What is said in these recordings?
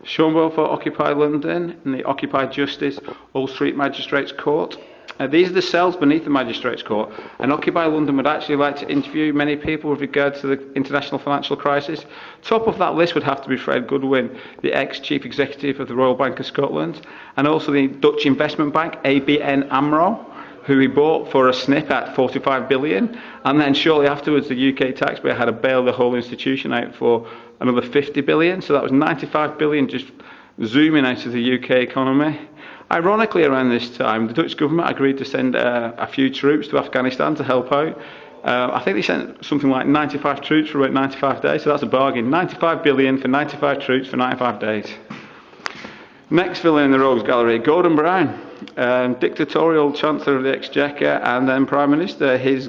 Sean Boyle for Occupy London and the Occupy Justice Old Street Magistrates Court. These are the cells beneath the Magistrates Court, and Occupy London would actually like to interview many people with regard to the international financial crisis. Top of that list would have to be Fred Goodwin, the ex-chief executive of the Royal Bank of Scotland, and also the Dutch investment bank ABN AMRO, who he bought for a snip at 45 billion, and then shortly afterwards the UK taxpayer had to bail the whole institution out for another 50 billion, so that was 95 billion just zooming out of the UK economy. Ironically, around this time, the Dutch government agreed to send a few troops to Afghanistan to help out. I think they sent something like 95 troops for about 95 days, so that's a bargain. 95 billion for 95 troops for 95 days. Next villain in the Rogues Gallery, Gordon Brown, dictatorial Chancellor of the Exchequer and then Prime Minister. His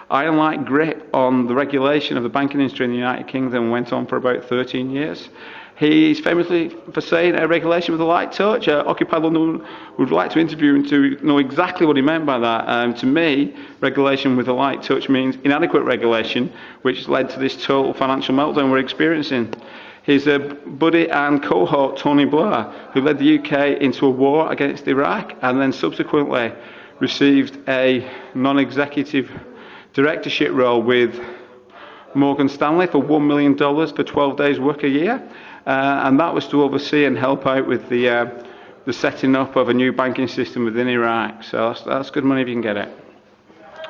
iron-like grip on the regulation of the banking industry in the United Kingdom went on for about 13 years. He's famously for saying a regulation with a light touch. Occupy London would like to interview him to know exactly what he meant by that. To me, regulation with a light touch means inadequate regulation, which led to this total financial meltdown we're experiencing. His buddy and cohort, Tony Blair, who led the UK into a war against Iraq and then subsequently received a non-executive directorship role with Morgan Stanley for $1 million for 12 days work a year. And that was to oversee and help out with the setting up of a new banking system within Iraq. So that's good money if you can get it.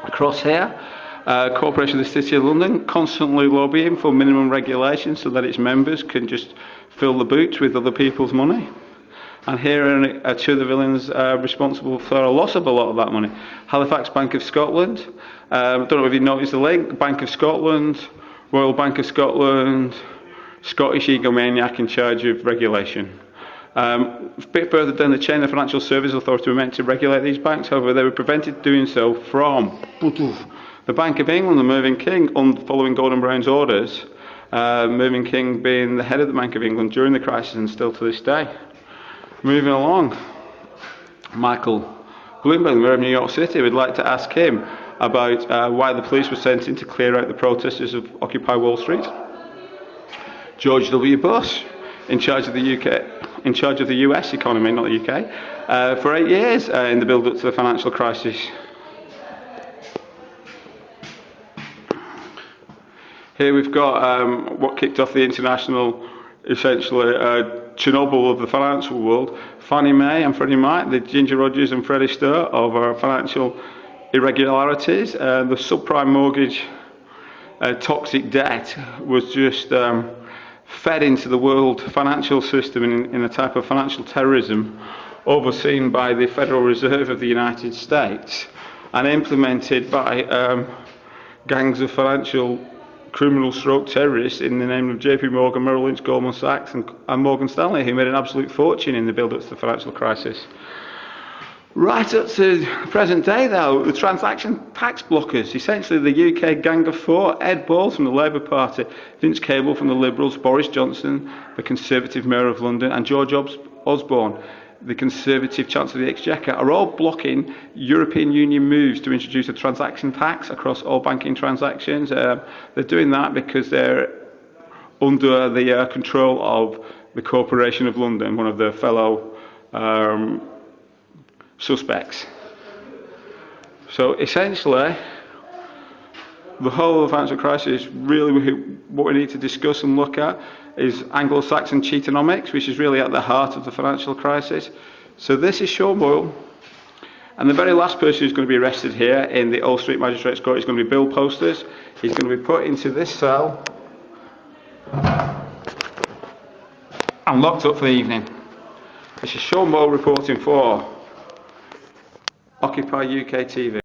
Across here, Corporation of the City of London constantly lobbying for minimum regulation so that its members can just fill the boots with other people's money. And here are two of the villains responsible for a loss of a lot of that money. Halifax Bank of Scotland. I don't know if you noticed the link. Bank of Scotland, Royal Bank of Scotland, Scottish egomaniac in charge of regulation. A bit further down the chain, the Financial Services Authority were meant to regulate these banks, however they were prevented doing so from the Bank of England, the Mervyn King, following Gordon Brown's orders, Mervyn King being the head of the Bank of England during the crisis and still to this day. Moving along, Michael Bloomberg, the Mayor of New York City, would like to ask him about why the police were sent in to clear out the protesters of Occupy Wall Street. George W. Bush, in charge of the US economy, not the UK, for 8 years in the build-up to the financial crisis. Here we've got what kicked off the international, essentially, Chernobyl of the financial world. Fannie Mae and Freddie Mac, the Ginger Rogers and Freddie Starr of our financial irregularities. The subprime mortgage toxic debt was just fed into the world financial system in a type of financial terrorism overseen by the Federal Reserve of the United States and implemented by gangs of financial criminal stroke terrorists in the name of JP Morgan, Merrill Lynch, Goldman Sachs and Morgan Stanley, who made an absolute fortune in the build-up to the financial crisis. Right up to the present day, though, the transaction tax blockers, essentially the UK gang of four: Ed Balls from the Labour Party, Vince Cable from the Liberals, Boris Johnson, the Conservative Mayor of London, and George Osborne, the Conservative Chancellor of the Exchequer, are all blocking European Union moves to introduce a transaction tax across all banking transactions. They're doing that because they're under the control of the Corporation of London, one of their fellow suspects. So essentially, the whole of the financial crisis, really what we need to discuss and look at is Anglo-Saxon Cheatonomics, which is really at the heart of the financial crisis. So this is Sean Boyle, and the very last person who's going to be arrested here in the Old Street Magistrates Court is going to be Bill Posters. He's going to be put into this cell and locked up for the evening. This is Sean Boyle reporting for Occupy UK TV.